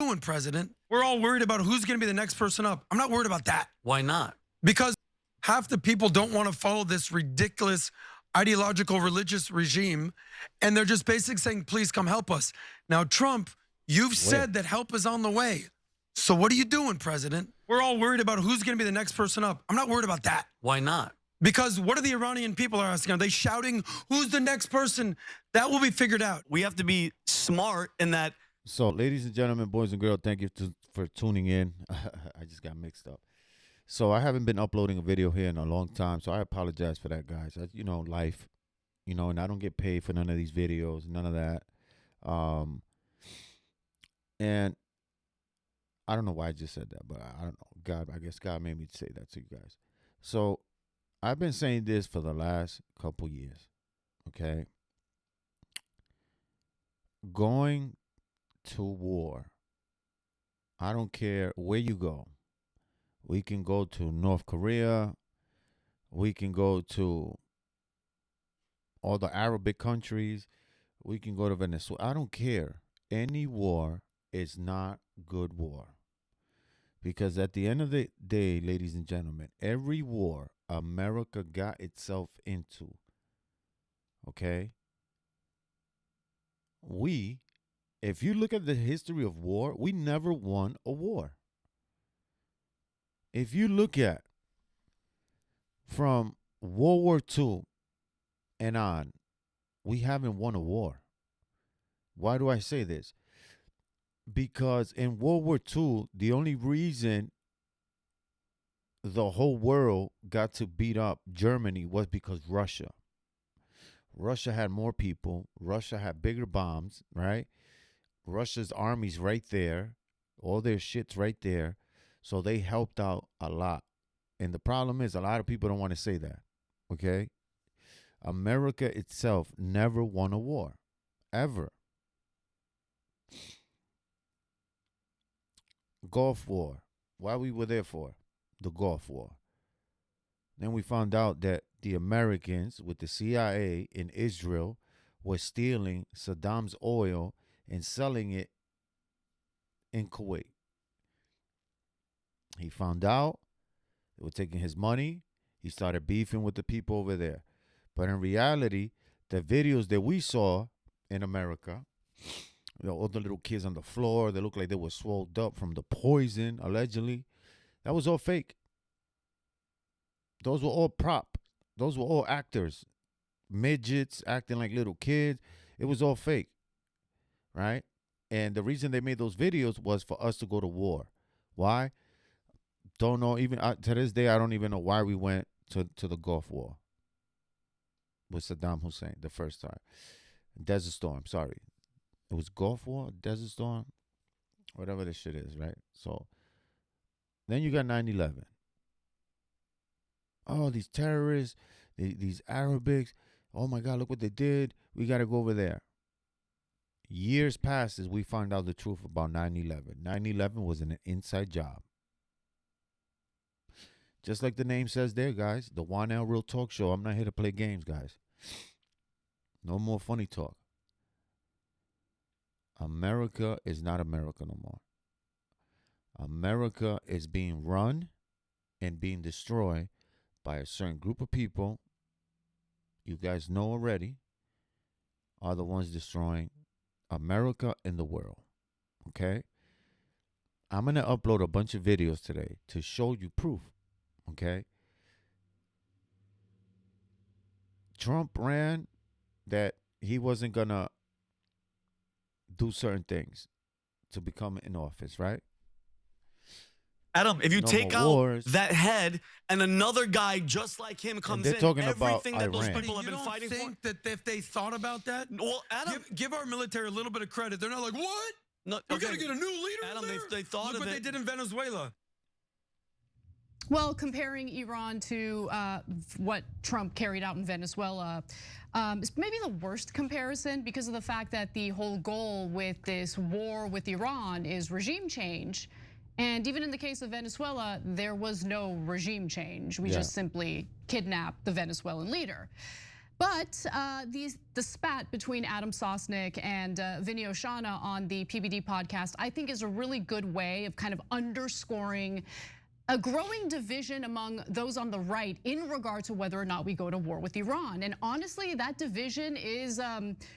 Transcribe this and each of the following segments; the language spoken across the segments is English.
doing, President? We're all worried about who's going to be the next person up. I'm not worried about that. Why not? Because half the people don't want to follow this ridiculous ideological religious regime, and they're just basically saying, please come help us. Now, Trump, you've said that help is on the way. So what are you doing, President? We're all worried about who's going to be the next person up. I'm not worried about that. Why not? Because what are the Iranian people are asking? Are they shouting, who's the next person? That will be figured out. We have to be smart in that. So, ladies and gentlemen, boys and girls, thank you for tuning in. I just got mixed up. So, I haven't been uploading a video here in a long time, so I apologize for that, guys. You know, life, you know, and I don't get paid for none of these videos, none of that. And I don't know why I just said that, but I don't know. I guess God made me say that to you guys. So, I've been saying this for the last couple years, okay? Going to war, I don't care where you go. We can go to North Korea. We can go to all the Arabic countries. We can go to Venezuela. I don't care. Any war is not good war. Because at the end of the day, ladies and gentlemen, every war America got itself into, okay? If you look at the history of war, we never won a war. If you look at from World War II and on, we haven't won a war. Why do I say this? Because in World War II, the only reason the whole world got to beat up Germany was because Russia. Russia had more people. Russia had bigger bombs, right? Russia's army's right there. All their shit's right there. So they helped out a lot. And the problem is a lot of people don't want to say that, okay? America itself never won a war, ever. Gulf War. Why we were there for? The Gulf War. Then we found out that the Americans with the CIA in Israel were stealing Saddam's oil and selling it in Kuwait. He found out they were taking his money. He started beefing with the people over there. But in reality, the videos that we saw in America, you know, all the little kids on the floor, they looked like they were swelled up from the poison, allegedly. That was all fake. Those were all prop. Those were all actors. Midgets acting like little kids. It was all fake. Right? And the reason they made those videos was for us to go to war. Why? Don't know. Even to this day, I don't even know why we went to the Gulf War with Saddam Hussein the first time. Desert Storm, sorry. It was Gulf War, Desert Storm, whatever this shit is, right? So then you got 9/11. Oh, these terrorists, these Arabics. Oh my God, look what they did. We got to go over there. Years passes, we find out the truth about 9/11. 9/11 was an inside job. Just like the name says there, guys, the Juan L. Real Talk Show. I'm not here to play games, guys. No more funny talk. America is not America no more. America is being run and being destroyed by a certain group of people you guys know already are the ones destroying America and the world. Okay? I'm going to upload a bunch of videos today to show you proof. Okay? Trump ran that he wasn't going to do certain things to become in office, right? Adam, if you No take more out wars. that head and another guy just like him comes they're in, talking about everything that those Iran. people have You been don't fighting for. think that if they thought about that, Well, Adam, give our military a little bit of credit. They're not like, what? no, We're okay. going to get a new leader Adam, in there? they thought Look of what it. they did in Venezuela. Well, comparing Iran to what Trump carried out in Venezuela is maybe the worst comparison because of the fact that the whole goal with this war with Iran is regime change. And even in the case of Venezuela, there was no regime change. We just simply kidnapped the Venezuelan leader. But the spat between Adam Sosnick and Vinny Oshana on the PBD podcast, I think, is a really good way of kind of underscoring a growing division among those on the right in regard to whether or not we go to war with Iran. And honestly, that division is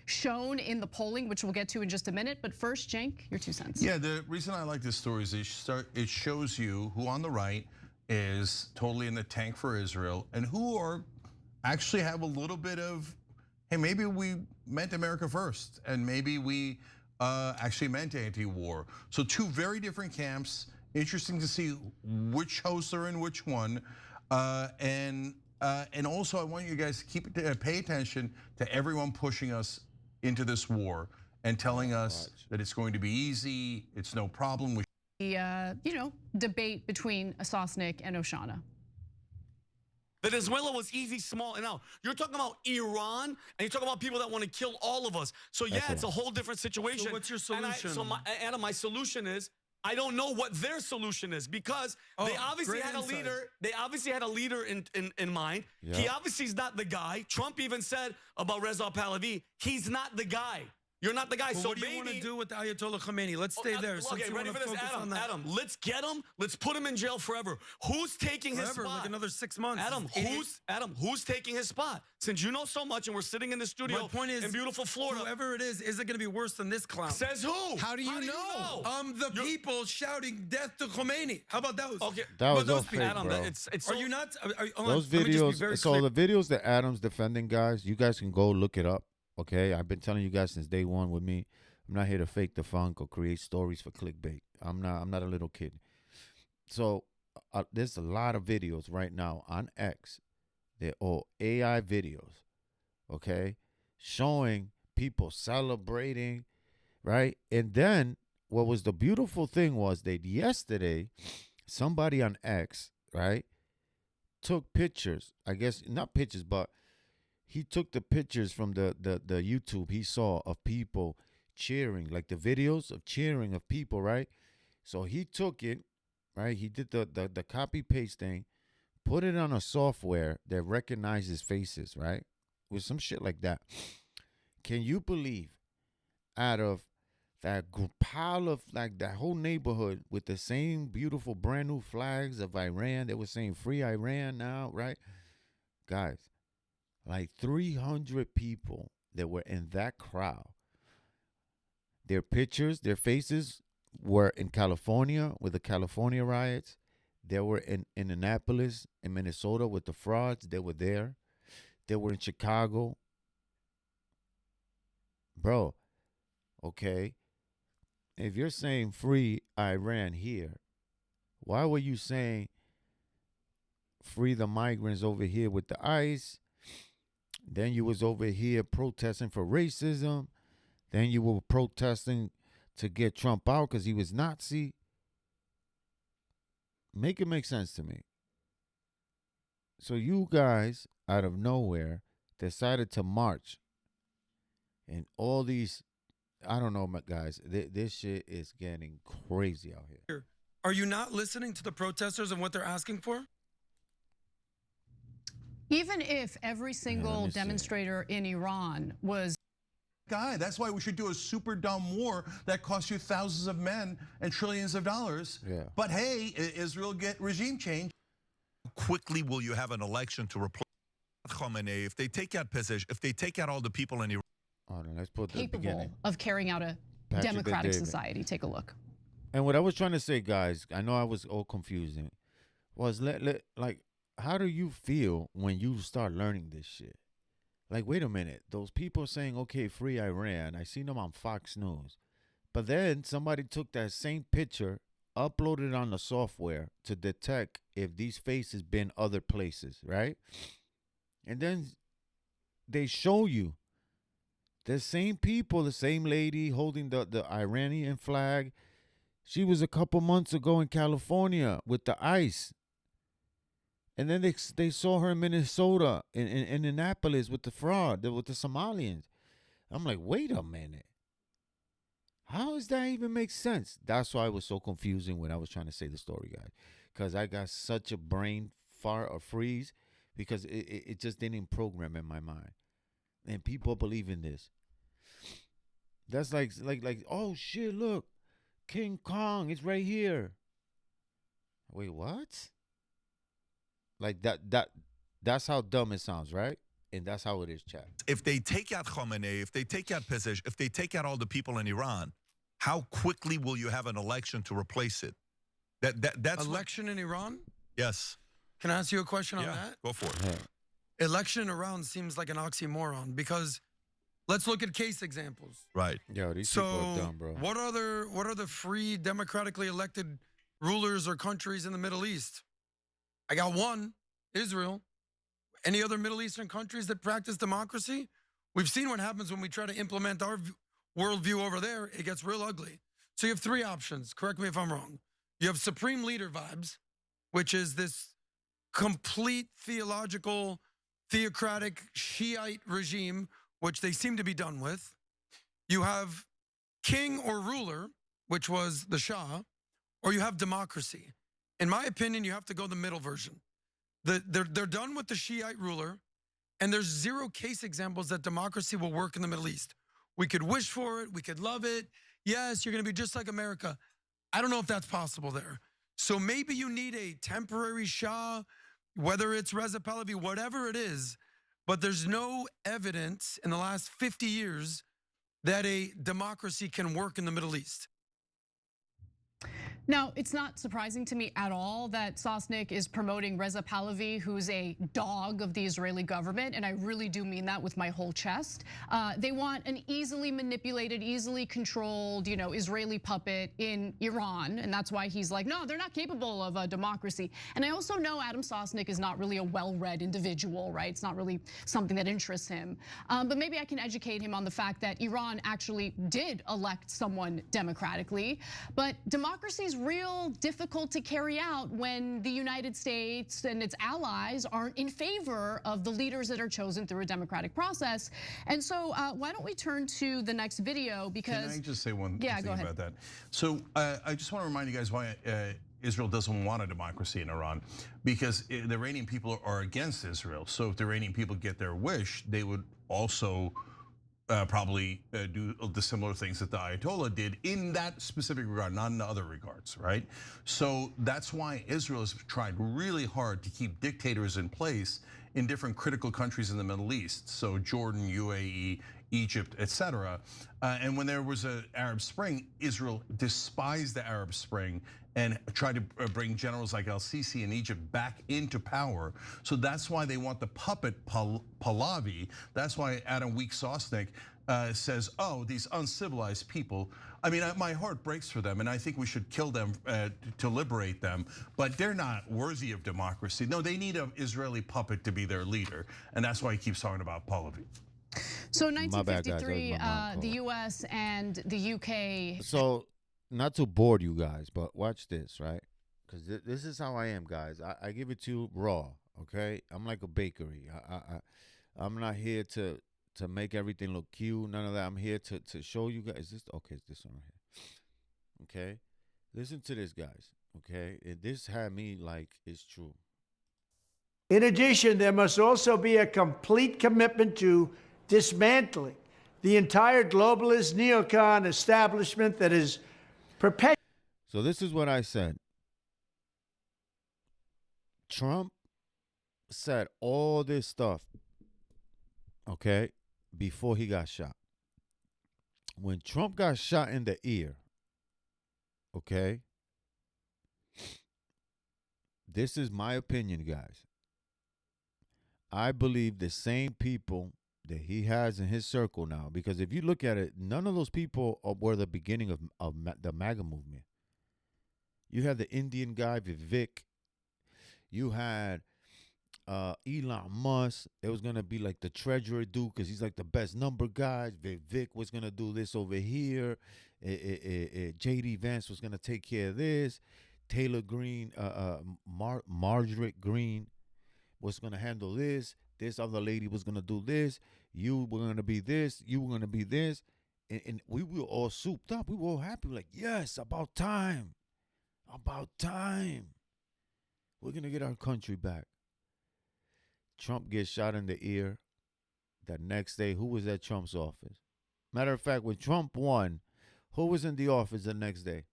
shown in the polling, which we'll get to in just a minute. But first, Cenk, your 2 cents. Yeah, the reason I like this story is it shows you who on the right is totally in the tank for Israel and who are actually have a little bit of, hey, maybe we meant America first and maybe we actually meant anti-war. So 2 very different camps. Interesting to see which hosts are in which one, and also I want you guys to pay attention to everyone pushing us into this war and telling us that it's going to be easy, it's no problem. The debate between Sosnick and Oshana. Venezuela was easy, small, and now you're talking about Iran, and you're talking about people that want to kill all of us. So yeah, it's a whole different situation. So what's your solution? Adam, my solution is, I don't know what their solution is because they obviously had a leader. They obviously had a leader in mind. Yeah. He obviously is not the guy. Trump even said about Reza Pahlavi, he's not the guy. You're not the guy. Well, so what do you want to do with the Ayatollah Khamenei? Let's stay there. Okay, ready for this, Adam? Let's get him. Let's put him in jail forever. Who's taking his spot? Like another 6 months. Adam, who's taking his spot? Since you know so much, and we're sitting in the studio. My point is, in beautiful Florida, whoever it is it going to be worse than this clown? Says who? How do you know? The people shouting death to Khomeini. How about those? Okay, that was all fake, Adam, bro. It's are you not? Those videos. So the videos that Adam's defending, guys, you guys can go look it up. Okay, I've been telling you guys since day one with me. I'm not here to fake the funk or create stories for clickbait. I'm not a little kid. So there's a lot of videos right now on X. They're all AI videos, okay, showing people celebrating, right? And then what was the beautiful thing was that yesterday, somebody on X, right, took pictures. I guess not pictures, but he took the pictures from the YouTube he saw of people cheering, like the videos of cheering of people, right? So he took it, right? He did the copy paste thing, put it on a software that recognizes faces, right? With some shit like that. Can you believe out of that pile of like that whole neighborhood with the same beautiful brand new flags of Iran, they were saying free Iran now, right? Guys, like 300 people that were in that crowd. Their pictures, their faces were in California with the California riots. They were in Annapolis, in Minnesota with the frauds. They were there. They were in Chicago. Bro, okay. If you're saying free Iran here, why were you saying free the migrants over here with the ICE? Then you was over here protesting for racism. Then you were protesting to get Trump out because he was Nazi. Make it make sense to me. So you guys, out of nowhere, decided to march. And all these, I don't know, guys, this shit is getting crazy out here. Are you not listening to the protesters and what they're asking for? Even if every single demonstrator in Iran was guy. That's why we should do a super dumb war that costs you thousands of men and trillions of dollars. Yeah. But hey, Israel get regime change. Quickly will you have an election to replace Khamenei if they take out Pezeshkian, if they take out all the people in Iran? Hold on, let's put the capable beginning. of carrying out a democratic society? Take a look. And what I was trying to say, guys, I know I was all confusing, was like, how do you feel when you start learning this shit? Like, wait a minute, those people saying, okay, free Iran, I seen them on Fox News. But then somebody took that same picture, uploaded it on the software to detect if these faces been other places, right? And then they show you the same people, the same lady holding the Iranian flag. She was a couple months ago in California with the ICE. And then they saw her in Minnesota, in Annapolis with the fraud, with the Somalians. I'm like, wait a minute. How does that even make sense? That's why it was so confusing when I was trying to say the story, guys. Because I got such a brain fart or freeze because it just didn't program in my mind. and people believe in this. That's like oh shit, look, King Kong is right here. Wait, what? Like that's how dumb it sounds, right? And that's how it is, chat. If they take out Khamenei, if they take out Pezeshkian, if they take out all the people in Iran, how quickly will you have an election to replace it? That's election in Iran? Yes. Can I ask you a question on Yeah, that? go for it. Yeah. Election in Iran seems like an oxymoron because let's look at case examples. Right. Yo, these people are So dumb, bro. what are the free democratically elected rulers or countries in the Middle East? I got one, Israel. Any other Middle Eastern countries that practice democracy? We've seen what happens when we try to implement our worldview over there. It gets real ugly. So you have three options. Correct me if I'm wrong. You have supreme leader vibes, which is this complete theological, theocratic Shiite regime, which they seem to be done with. You have king or ruler, which was the Shah, or you have democracy. In my opinion, you have to go the middle version. They're done with the Shiite ruler, and there's zero case examples that democracy will work in the Middle East. We could wish for it. We could love it. Yes, you're going to be just like America. I don't know if that's possible there. So maybe you need a temporary Shah, whether it's Reza Pahlavi, whatever it is, but there's no evidence in the last 50 years that a democracy can work in the Middle East. Now, it's not surprising to me at all that Sosnick is promoting Reza Pahlavi, who's a dog of the Israeli government, and I really do mean that with my whole chest. They want an easily manipulated, easily controlled, Israeli puppet in Iran, and that's why he's like, no, they're not capable of a democracy. And I also know Adam Sosnick is not really a well-read individual, right? It's not really something that interests him. But maybe I can educate him on the fact that Iran actually did elect someone democratically, but democracy is real difficult to carry out when the United States and its allies aren't in favor of the leaders that are chosen through a democratic process. And so why don't we turn to the next video, because— Can I just say one Yeah, thing go ahead. about that? So I just want to remind you guys why Israel doesn't want a democracy in Iran, because the Iranian people are against Israel. So if the Iranian people get their wish, they would also probably do the similar things that the Ayatollah did in that specific regard, not in other regards, right? So that's why Israel has tried really hard to keep dictators in place in different critical countries in the Middle East. So Jordan, UAE, Egypt, etc. And when there was an Arab Spring, Israel despised the Arab Spring and tried to bring generals like al-Sisi in Egypt back into power. So that's why they want the puppet Pahlavi. That's why Adam Week Sosnick says, oh, these uncivilized people. I mean, my heart breaks for them, and I think we should kill them to liberate them, but they're not worthy of democracy. No, they need an Israeli puppet to be their leader, and that's why he keeps talking about Pahlavi. So in My bad, guys. That was 1953, my mom the calling. US and the UK— So, not to bore you guys, but watch this, right? Because this is how I am, guys. I give it to you raw, okay? I'm like a bakery. I'm not here to make everything look cute, none of that. I'm here to show you guys. Is this one right here? Okay? Listen to this, guys, okay? This had me like, it's true. In addition, there must also be a complete commitment to dismantling the entire globalist neocon establishment that is perpetuating. So this is what I said. Trump said all this stuff, okay, before he got shot. When Trump got shot in the ear, okay, this is my opinion, guys. I believe the same people that he has in his circle now, because if you look at it, none of those people were the beginning of the MAGA movement. You had the Indian guy, Vivek. You had Elon Musk. It was going to be like the treasurer dude because he's like the best number guy. Vivek was going to do this over here. J.D. Vance was going to take care of this. Taylor Green, Margaret Green was going to handle this. This other lady was going to do this. You were going to be this. You were going to be this. And we were all souped up. We were all happy. Like, yes, about time. About time. We're going to get our country back. Trump gets shot in the ear. the next day, who was at Trump's office? Matter of fact, when Trump won, who was in the office the next day?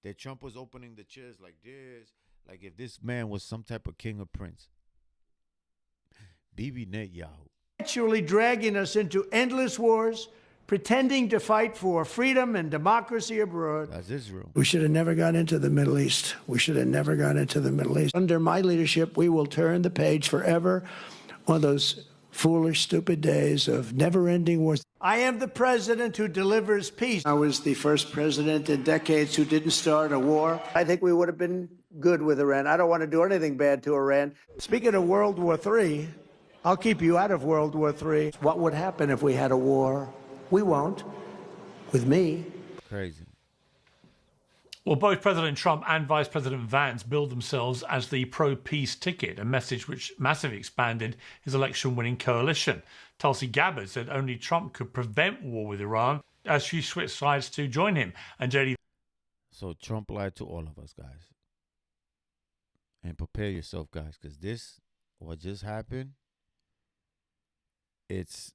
That Trump was opening the chairs like this, like if this man was some type of king or prince. Bibi Netanyahu. Actually dragging us into endless wars, pretending to fight for freedom and democracy abroad. That's Israel. We should have never gone into the Middle East. We should have never gone into the Middle East. Under my leadership, we will turn the page forever on those foolish, stupid days of never-ending wars. I am the president who delivers peace. I was the first president in decades who didn't start a war. I think we would have been good with Iran. I don't want to do anything bad to Iran. Speaking of World War III, I'll keep you out of World War III. What would happen if we had a war? We won't. With me. Crazy. Well, both President Trump and Vice President Vance billed themselves as the pro-peace ticket, a message which massively expanded his election-winning coalition. Tulsi Gabbard said only Trump could prevent war with Iran as she switched sides to join him. And JD. So Trump lied to all of us, guys. And prepare yourself, guys, because this, what just happened, it's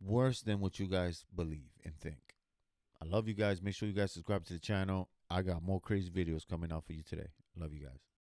worse than what you guys believe and think. I love you guys. Make sure you guys subscribe to the channel. I got more crazy videos coming out for you today. Love you guys.